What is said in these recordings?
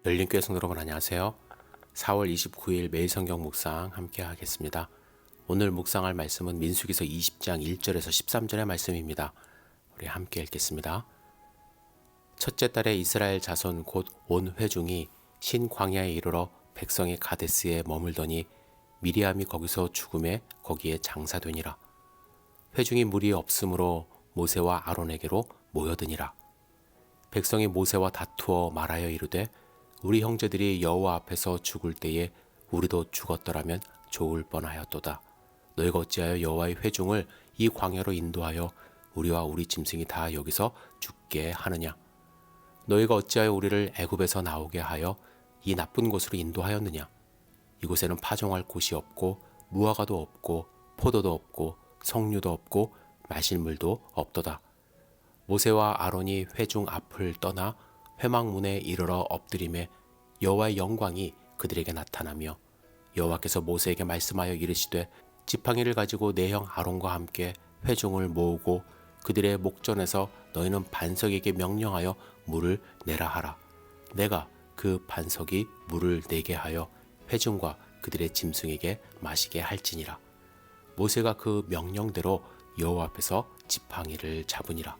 열린교회 성도 여러분 안녕하세요. 4월 29일 매일 성경 묵상 함께 하겠습니다. 오늘 묵상할 말씀은 민수기서 20장 1절에서 13절의 말씀입니다. 우리 함께 읽겠습니다. 첫째 달에 이스라엘 자손 곧 온 회중이 신 광야에 이르러 백성이 가데스에 머물더니 미리암이 거기서 죽음에 거기에 장사되니라. 회중이 물이 없으므로 모세와 아론에게로 모여드니라. 백성이 모세와 다투어 말하여 이르되 우리 형제들이 여호와 앞에서 죽을 때에 우리도 죽었더라면 좋을 뻔하였도다. 너희가 어찌하여 여호와의 회중을 이 광야로 인도하여 우리와 우리 짐승이 다 여기서 죽게 하느냐? 너희가 어찌하여 우리를 애굽에서 나오게 하여 이 나쁜 곳으로 인도하였느냐? 이곳에는 파종할 곳이 없고 무화과도 없고 포도도 없고 석류도 없고 마실 물도 없도다. 모세와 아론이 회중 앞을 떠나 회막문에 이르러 엎드림에 여호와의 영광이 그들에게 나타나며 여호와께서 모세에게 말씀하여 이르시되 지팡이를 가지고 내 형 아론과 함께 회중을 모으고 그들의 목전에서 너희는 반석에게 명령하여 물을 내라 하라. 내가 그 반석이 물을 내게 하여 회중과 그들의 짐승에게 마시게 할지니라. 모세가 그 명령대로 여호와 앞에서 지팡이를 잡으니라.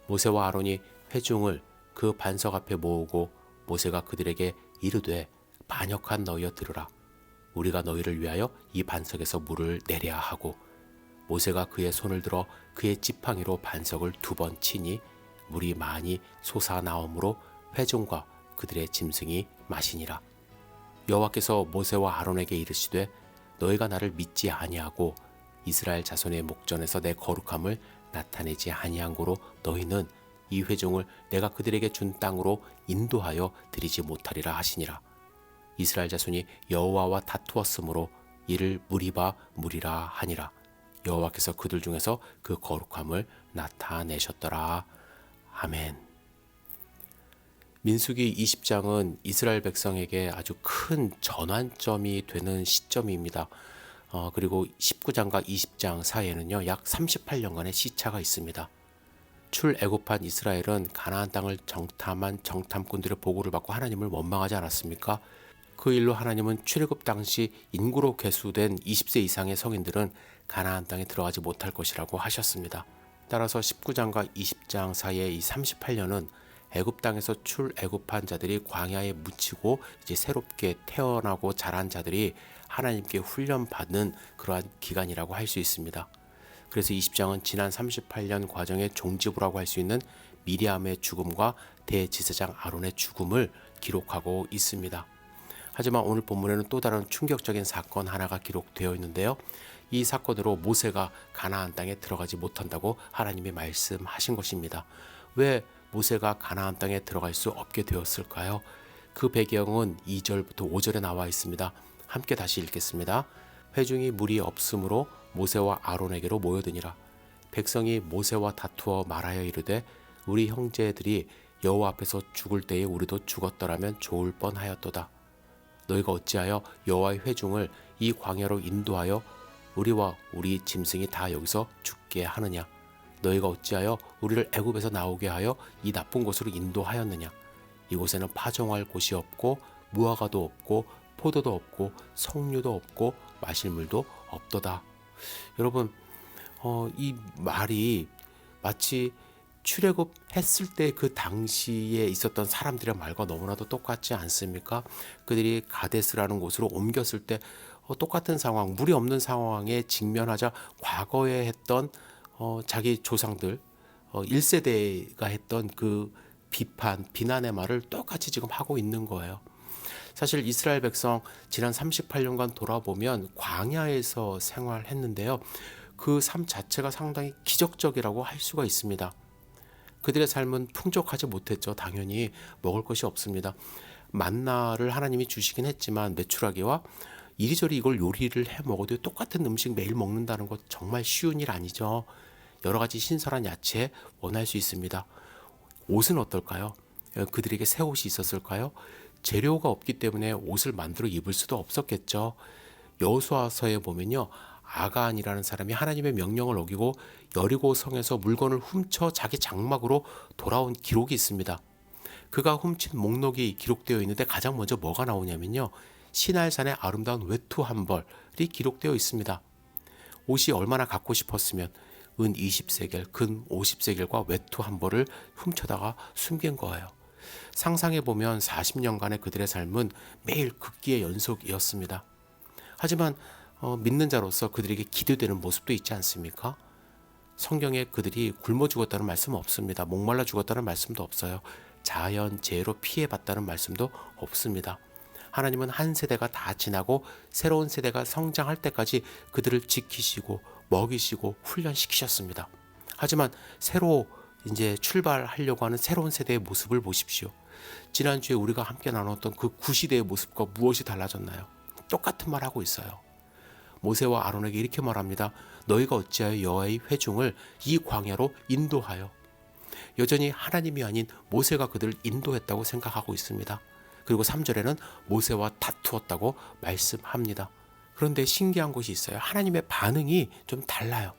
모세와 아론이 회중을 그 반석 앞에 모으고 모세가 그들에게 이르되 반역한 너희여 들으라. 우리가 너희를 위하여 이 반석에서 물을 내려야 하고 모세가 그의 손을 들어 그의 지팡이로 반석을 2번 치니 물이 많이 솟아나오므로 회중과 그들의 짐승이 마시니라. 여호와께서 모세와 아론에게 이르시되 너희가 나를 믿지 아니하고 이스라엘 자손의 목전에서 내 거룩함을 나타내지 아니한 고로 너희는 이 회중을 내가 그들에게 준 땅으로 인도하여 드리지 못하리라 하시니라. 이스라엘 자손이 여호와와 다투었으므로 이를 무리바 무리라 하니라. 여호와께서 그들 중에서 그 거룩함을 나타내셨더라. 아멘. 민수기 20장은 이스라엘 백성에게 아주 큰 전환점이 되는 시점입니다. 그리고 19장과 20장 사이에는요, 약 38년간의 시차가 있습니다. 출애굽한 이스라엘은 가나안 땅을 정탐한 정탐꾼들의 보고를 받고 하나님을 원망하지 않았습니까? 그 일로 하나님은 출애굽 당시 인구로 계수된 20세 이상의 성인들은 가나안 땅에 들어가지 못할 것이라고 하셨습니다. 따라서 19장과 20장 사이의 이 38년은 애굽 땅에서 출애굽한 자들이 광야에 묻히고 이제 새롭게 태어나고 자란 자들이 하나님께 훈련받는 그러한 기간이라고 할 수 있습니다. 그래서 20장은 지난 38년 과정의 종지부라고 할 수 있는 미리암의 죽음과 대제사장 아론의 죽음을 기록하고 있습니다. 하지만 오늘 본문에는 또 다른 충격적인 사건 하나가 기록되어 있는데요. 이 사건으로 모세가 가나안 땅에 들어가지 못한다고 하나님이 말씀하신 것입니다. 왜 모세가 가나안 땅에 들어갈 수 없게 되었을까요? 그 배경은 2절부터 5절에 나와 있습니다. 함께 다시 읽겠습니다. 회중이 물이 없으므로 모세와 아론에게로 모여드니라. 백성이 모세와 다투어 말하여 이르되 우리 형제들이 여호와 앞에서 죽을 때에 우리도 죽었더라면 좋을 뻔하였도다. 너희가 어찌하여 여호와의 회중을 이 광야로 인도하여 우리와 우리 짐승이 다 여기서 죽게 하느냐? 너희가 어찌하여 우리를 애굽에서 나오게 하여 이 나쁜 곳으로 인도하였느냐? 이곳에는 파종할 곳이 없고 무화과도 없고 포도도 없고 석류도 없고 마실 물도 없도다. 여러분, 이 말이 마치 출애굽했을 때 그 당시에 있었던 사람들의 말과 너무나도 똑같지 않습니까? 그들이 가데스라는 곳으로 옮겼을 때 똑같은 상황, 물이 없는 상황에 직면하자 과거에 했던 자기 조상들 1세대가 했던 그 비판, 비난의 말을 똑같이 지금 하고 있는 거예요. 사실 이스라엘 백성 지난 38년간 돌아보면 광야에서 생활했는데요. 그 삶 자체가 상당히 기적적이라고 할 수가 있습니다. 그들의 삶은 풍족하지 못했죠. 당연히 먹을 것이 없습니다. 만나를 하나님이 주시긴 했지만 메추라기와 이리저리 이걸 요리를 해 먹어도 똑같은 음식 매일 먹는다는 것 정말 쉬운 일 아니죠. 여러 가지 신선한 야채 원할 수 있습니다. 옷은 어떨까요? 그들에게 새 옷이 있었을까요? 재료가 없기 때문에 옷을 만들어 입을 수도 없었겠죠. 여호수아서에 보면요, 아간이라는 사람이 하나님의 명령을 어기고 여리고 성에서 물건을 훔쳐 자기 장막으로 돌아온 기록이 있습니다. 그가 훔친 목록이 기록되어 있는데 가장 먼저 뭐가 나오냐면요. 시날산의 아름다운 외투 한 벌이 기록되어 있습니다. 옷이 얼마나 갖고 싶었으면 은 20세겔, 근 50세겔과 외투 한 벌을 훔쳐다가 숨긴 거예요. 상상해보면 40년간의 그들의 삶은 매일 극기의 연속이었습니다. 하지만 믿는 자로서 그들에게 기대되는 모습도 있지 않습니까? 성경에 그들이 굶어 죽었다는 말씀은 없습니다. 목말라 죽었다는 말씀도 없어요. 자연재해로 피해봤다는 말씀도 없습니다. 하나님은 한 세대가 다 지나고 새로운 세대가 성장할 때까지 그들을 지키시고 먹이시고 훈련시키셨습니다. 하지만 새로 이제 출발하려고 하는 새로운 세대의 모습을 보십시오. 지난주에 우리가 함께 나눴던 그 구시대의 모습과 무엇이 달라졌나요? 똑같은 말 하고 있어요. 모세와 아론에게 이렇게 말합니다. 너희가 어찌하여 여호와의 회중을 이 광야로 인도하여. 여전히 하나님이 아닌 모세가 그들을 인도했다고 생각하고 있습니다. 그리고 3절에는 모세와 다투었다고 말씀합니다. 그런데 신기한 것이 있어요. 하나님의 반응이 좀 달라요.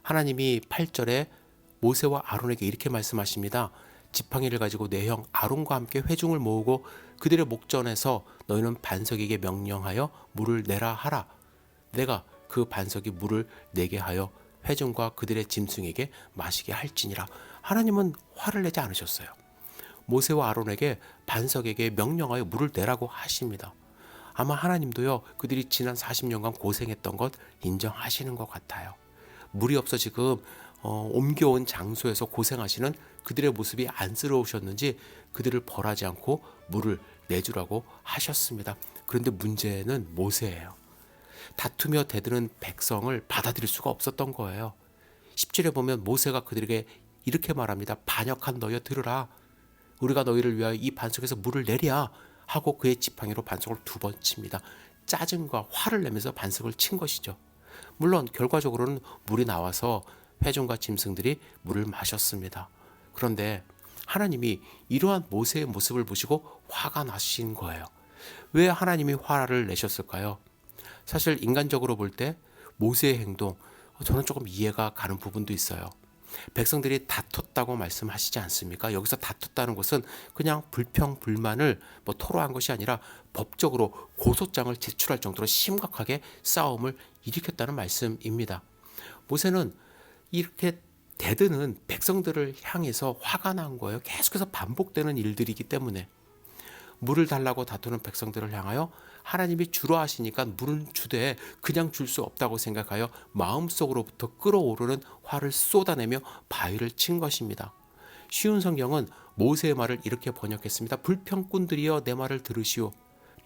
하나님이 8절에 모세와 아론에게 이렇게 말씀하십니다. 지팡이를 가지고 내 형 아론과 함께 회중을 모으고 그들의 목전에서 너희는 반석에게 명령하여 물을 내라 하라. 내가 그 반석이 물을 내게 하여 회중과 그들의 짐승에게 마시게 할지니라. 하나님은 화를 내지 않으셨어요. 모세와 아론에게 반석에게 명령하여 물을 내라고 하십니다. 아마 하나님도요, 그들이 지난 40년간 고생했던 것 인정하시는 것 같아요. 물이 없어 지금 옮겨온 장소에서 고생하시는 그들의 모습이 안쓰러우셨는지 그들을 벌하지 않고 물을 내주라고 하셨습니다. 그런데 문제는 모세예요. 다투며 대드는 백성을 받아들일 수가 없었던 거예요. 10절에 보면 모세가 그들에게 이렇게 말합니다. 반역한 너희여 들으라. 우리가 너희를 위하여 이 반석에서 물을 내랴 하고 그의 지팡이로 반석을 2번 칩니다. 짜증과 화를 내면서 반석을 친 것이죠. 물론 결과적으로는 물이 나와서 회중과 짐승들이 물을 마셨습니다. 그런데 하나님이 이러한 모세의 모습을 보시고 화가 나신 거예요. 왜 하나님이 화를 내셨을까요? 사실 인간적으로 볼 때 모세의 행동, 저는 조금 이해가 가는 부분도 있어요. 백성들이 다퉜다고 말씀하시지 않습니까? 여기서 다퉜다는 것은 그냥 불평, 불만을 토로한 것이 아니라 법적으로 고소장을 제출할 정도로 심각하게 싸움을 일으켰다는 말씀입니다. 모세는 이렇게 대드는 백성들을 향해서 화가 난 거예요. 계속해서 반복되는 일들이기 때문에. 물을 달라고 다투는 백성들을 향하여 하나님이 주라 하시니까 물은 주되 그냥 줄 수 없다고 생각하여 마음속으로부터 끓어오르는 화를 쏟아내며 바위를 친 것입니다. 쉬운 성경은 모세의 말을 이렇게 번역했습니다. 불평꾼들이여 내 말을 들으시오.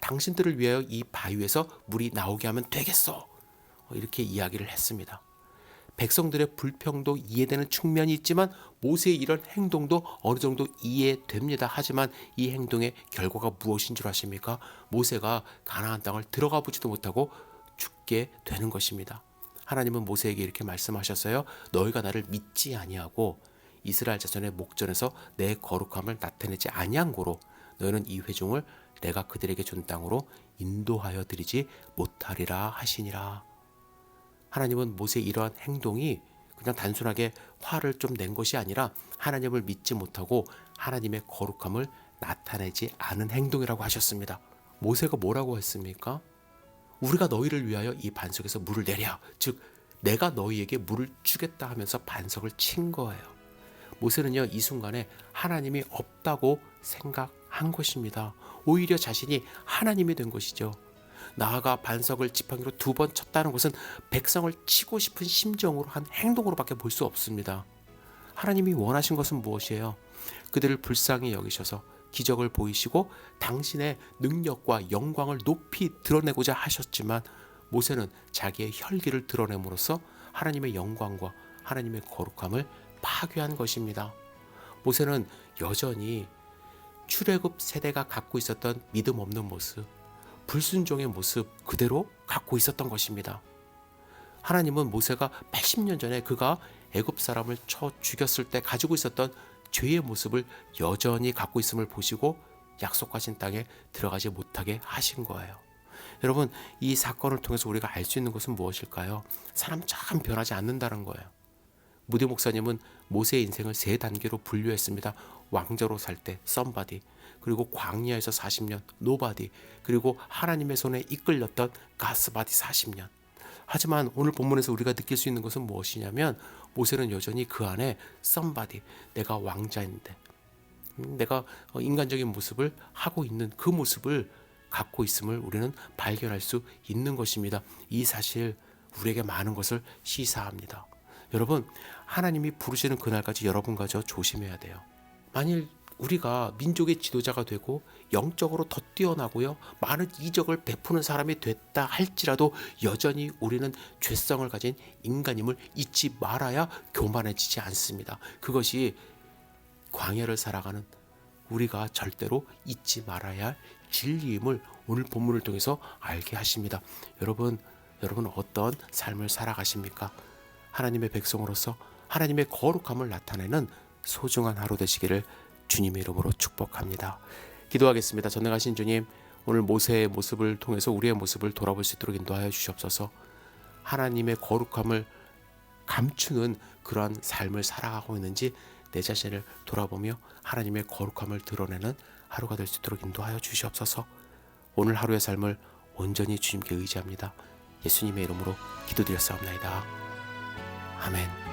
당신들을 위하여 이 바위에서 물이 나오게 하면 되겠어. 이렇게 이야기를 했습니다. 백성들의 불평도 이해되는 측면이 있지만 모세의 이런 행동도 어느 정도 이해됩니다. 하지만 이 행동의 결과가 무엇인 줄 아십니까? 모세가 가나안 땅을 들어가 보지도 못하고 죽게 되는 것입니다. 하나님은 모세에게 이렇게 말씀하셨어요. 너희가 나를 믿지 아니하고 이스라엘 자손의 목전에서 내 거룩함을 나타내지 아니한 고로 너희는 이 회중을 내가 그들에게 준 땅으로 인도하여 드리지 못하리라 하시니라. 하나님은 모세의 이러한 행동이 그냥 단순하게 화를 좀 낸 것이 아니라 하나님을 믿지 못하고 하나님의 거룩함을 나타내지 않은 행동이라고 하셨습니다. 모세가 뭐라고 했습니까? 우리가 너희를 위하여 이 반석에서 물을 내랴. 즉 내가 너희에게 물을 주겠다 하면서 반석을 친 거예요. 모세는요, 이 순간에 하나님이 없다고 생각한 것입니다. 오히려 자신이 하나님이 된 것이죠. 나아가 반석을 지팡이로 2번 쳤다는 것은 백성을 치고 싶은 심정으로 한 행동으로밖에 볼 수 없습니다. 하나님이 원하신 것은 무엇이에요? 그들을 불쌍히 여기셔서 기적을 보이시고 당신의 능력과 영광을 높이 드러내고자 하셨지만 모세는 자기의 혈기를 드러냄으로써 하나님의 영광과 하나님의 거룩함을 파괴한 것입니다. 모세는 여전히 출애굽 세대가 갖고 있었던 믿음 없는 모습, 불순종의 모습 그대로 갖고 있었던 것입니다. 하나님은 모세가 80년 전에 그가 애굽 사람을 쳐 죽였을 때 가지고 있었던 죄의 모습을 여전히 갖고 있음을 보시고 약속하신 땅에 들어가지 못하게 하신 거예요. 여러분, 이 사건을 통해서 우리가 알 수 있는 것은 무엇일까요? 사람 참 변하지 않는다는 거예요. 무디 목사님은 모세의 인생을 세 단계로 분류했습니다. 왕자로 살 때 somebody, 그리고 광야에서 40년 nobody, 그리고 하나님의 손에 이끌렸던 가스바디 40년. 하지만 오늘 본문에서 우리가 느낄 수 있는 것은 무엇이냐면 모세는 여전히 그 안에 somebody, 내가 왕자인데 내가 인간적인 모습을 하고 있는 그 모습을 갖고 있음을 우리는 발견할 수 있는 것입니다. 이 사실 우리에게 많은 것을 시사합니다. 여러분, 하나님이 부르시는 그날까지 여러분과 저 조심해야 돼요. 만일 우리가 민족의 지도자가 되고 영적으로 더 뛰어나고요, 많은 이적을 베푸는 사람이 됐다 할지라도 여전히 우리는 죄성을 가진 인간임을 잊지 말아야 교만해지지 않습니다. 그것이 광야를 살아가는 우리가 절대로 잊지 말아야 할 진리임을 오늘 본문을 통해서 알게 하십니다. 여러분 어떤 삶을 살아가십니까? 하나님의 백성으로서 하나님의 거룩함을 나타내는 소중한 하루 되시기를 주님의 이름으로 축복합니다. 기도하겠습니다. 전능하신 주님, 오늘 모세의 모습을 통해서 우리의 모습을 돌아볼 수 있도록 인도하여 주시옵소서. 하나님의 거룩함을 감추는 그러한 삶을 살아가고 있는지 내 자신을 돌아보며 하나님의 거룩함을 드러내는 하루가 될 수 있도록 인도하여 주시옵소서. 오늘 하루의 삶을 온전히 주님께 의지합니다. 예수님의 이름으로 기도드렸사옵나이다. 아멘.